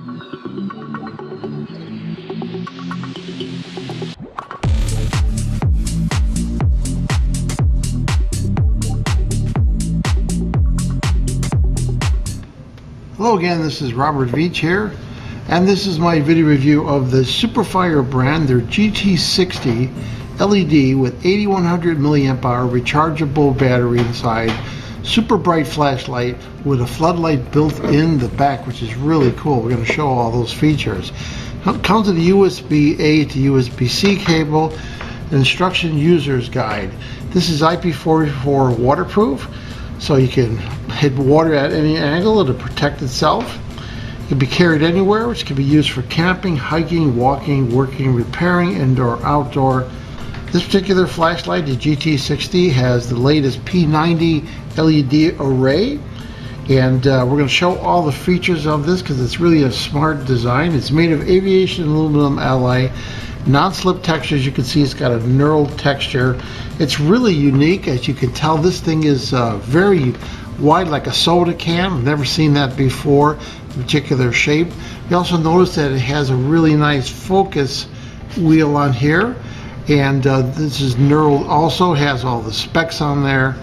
Hello again, this is Robert Veach here, and this is my video review of the SuperFire brand, their GT60 LED with 8100 mAh rechargeable battery inside, super bright flashlight with a floodlight built in the back, which is really cool. We're going to show all those features. It comes with a USB-A to USB-C cable, an instruction user's guide. This is IP44 waterproof, so you can hit water at any angle to protect itself. It can be carried anywhere, which can be used for camping, hiking, walking, working, repairing, indoor, outdoor. This particular flashlight, the GT60, has the latest P90 LED array, and we're going to show all the features of this because it's really a smart design. It's made of aviation aluminum alloy, non-slip textures. You can see it's got a knurled texture. It's really unique. As you can tell, this thing is very wide, like a soda can. I've never seen that before, particular shape. You also notice that it has a really nice focus wheel on here, and this is knurled, also has all the specs on there,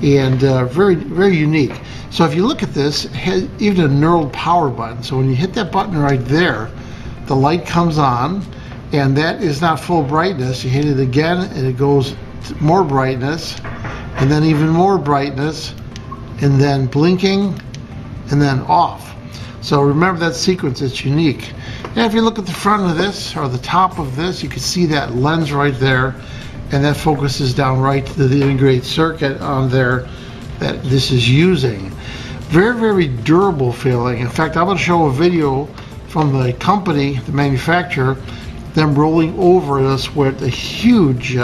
and very, very unique. So if you look at this, it has even a knurled power button. So when you hit that button right there, the light comes on, and that is not full brightness. You hit it again and it goes to more brightness, and then even more brightness, and then blinking, and then off. So remember that sequence, it's unique. And if you look at the front of this, or the top of this, you can see that lens right there, and that focuses down right to the integrated circuit on there that this is using. Very, very durable feeling. In fact, I'm going to show a video from the company, the manufacturer, them rolling over this with a huge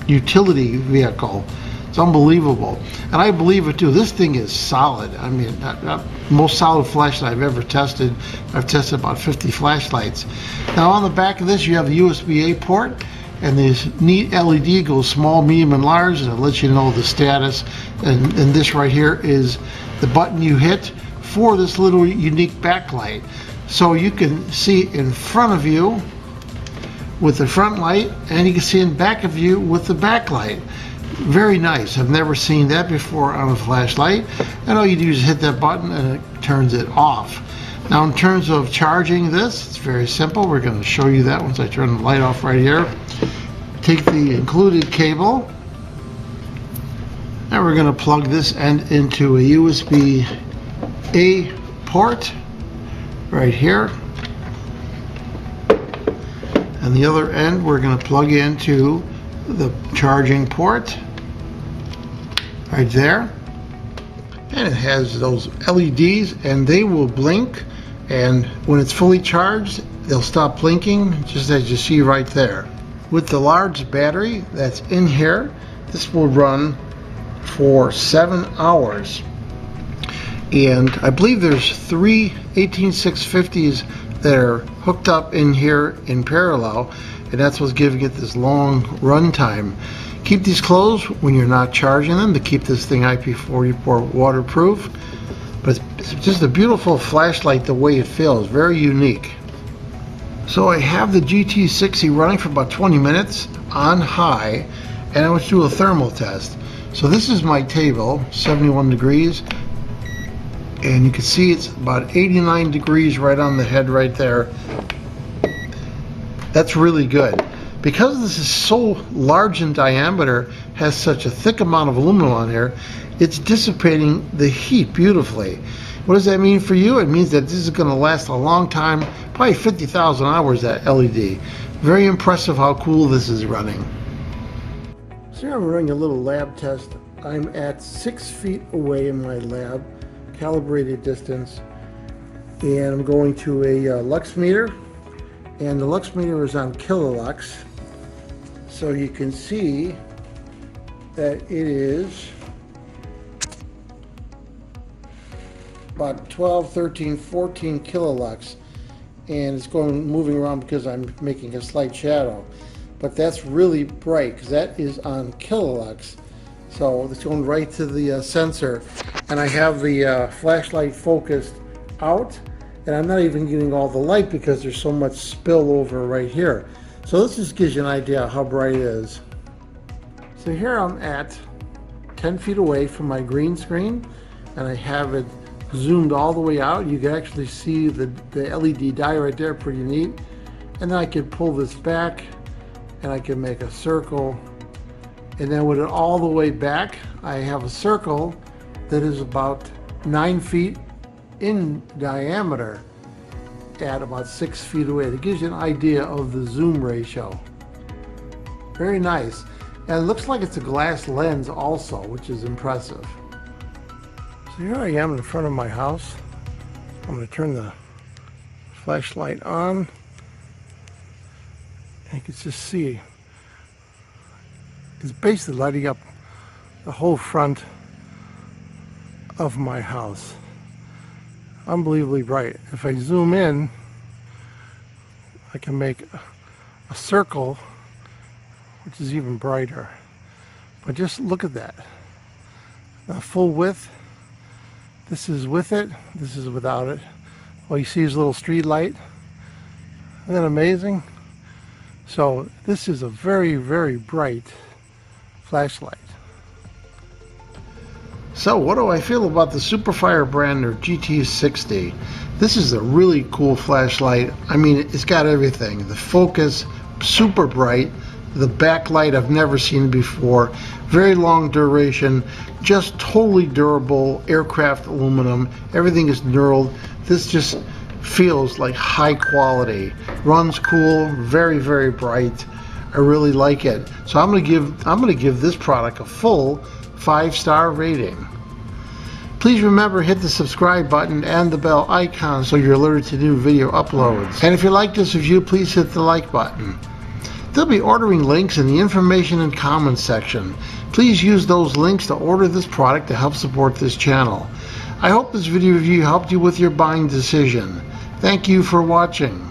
utility vehicle. It's unbelievable, and I believe it too. This thing is solid. I mean, most solid flashlight I've ever tested. I've tested about 50 flashlights. Now on the back of this, you have the USB-A port, and this neat LED goes small, medium, and large, and it lets you know the status. And this right here is the button you hit for this little unique backlight, so you can see in front of you with the front light, and you can see in back of you with the backlight. Very nice. I've never seen that before on a flashlight. And all you do is hit that button and it turns it off. Now in terms of charging this, it's very simple. We're going to show you that once I turn the light off right here. Take the included cable, and we're going to plug this end into a USB-A port right here. And the other end we're going to plug into the charging port right there, and it has those LEDs, and they will blink, and when it's fully charged they'll stop blinking, just as you see right there. With the large battery that's in here, this will run for 7 hours, and I believe there's 3 18650s that are hooked up in here in parallel, and that's what's giving it this long run time. Keep these closed when you're not charging them to keep this thing IP44 waterproof, but it's just a beautiful flashlight the way it feels, very unique. So I have the GT60 running for about 20 minutes on high, and I want to do a thermal test. So this is my table, 71 degrees, and you can see it's about 89 degrees right on the head right there. That's really good. Because this is so large in diameter, has such a thick amount of aluminum on here, it's dissipating the heat beautifully. What does that mean for you? It means that this is going to last a long time, probably 50,000 hours, that LED. Very impressive how cool this is running. So I'm running a little lab test. I'm at 6 feet away in my lab, calibrated distance, and I'm going to a lux meter, and the lux meter is on kilolux, so you can see that it is about 12, 13, 14 kilolux, and it's moving around because I'm making a slight shadow, but that's really bright because that is on kilolux. So it's going right to the sensor, and I have the flashlight focused out, And I'm not even getting all the light because there's so much spill over right here. So this just gives you an idea of how bright it is. So here I'm at 10 feet away from my green screen, and I have it zoomed all the way out. You can actually see the LED die right there, pretty neat. And then I can pull this back and I can make a circle. And then with it all the way back, I have a circle that is about 9 feet in diameter at about 6 feet away. That gives you an idea of the zoom ratio. Very nice. And it looks like it's a glass lens also, which is impressive. So here I am in front of my house. I'm going to turn the flashlight on. And you can just see it's basically lighting up the whole front of my house. Unbelievably bright. If I zoom in, I can make a circle, which is even brighter. But just look at that. Full width. This is with it, this is without it. All you see is a little street light. Isn't that amazing? So this is a very, very bright flashlight. So what do I feel about the SuperFire brand or GT60? This is a really cool flashlight. I mean, it's got everything. The focus, super bright. The backlight I've never seen before. Very long duration. Just totally durable aircraft aluminum. Everything is knurled. This just feels like high quality. Runs cool. Very, very bright. I really like it. So I'm gonna give this product a full 5-star rating. Please remember, hit the subscribe button and the bell icon so you're alerted to new video uploads. And if you like this review, please hit the like button. There'll be ordering links in the information and comments section. Please use those links to order this product to help support this channel. I hope this video review helped you with your buying decision. Thank you for watching.